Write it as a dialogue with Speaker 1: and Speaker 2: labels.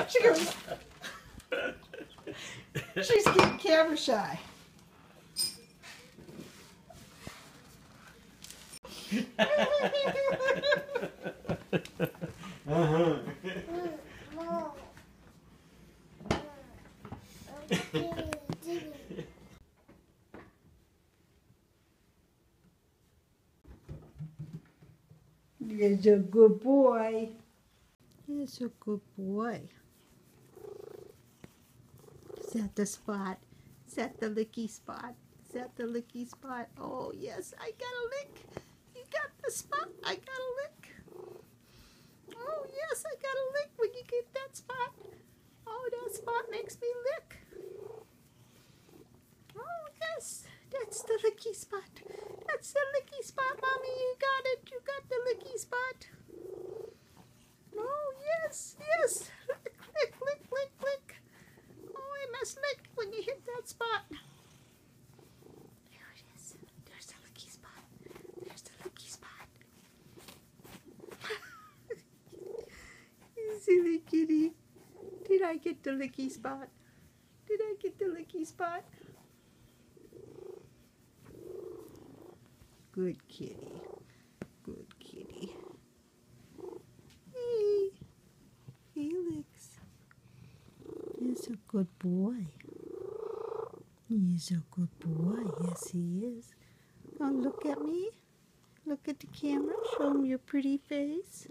Speaker 1: She goes, she's getting camera shy. He's a good boy. He's a good boy. Is that the spot? Is that the licky spot? Is that the licky spot? Oh, yes, I got a lick. You got the spot. I got a lick. Oh, yes, I got a lick when you get that spot. Oh, that spot makes me lick. Oh, yes, that's the licky spot. That's the licky spot, Mommy. You got it. You got the licky spot. Oh, yes, yes. Lick, lick, lick, lick, lick. Oh, I must lick when you hit that spot. There it is. There's the licky spot. There's the licky spot. Silly kitty. Did I get the licky spot? Did I get the licky spot? Good kitty. Good kitty. Hey. Felix. He's a good boy. He's a good boy. Yes, he is. Oh, look at me. Look at the camera. Show him your pretty face.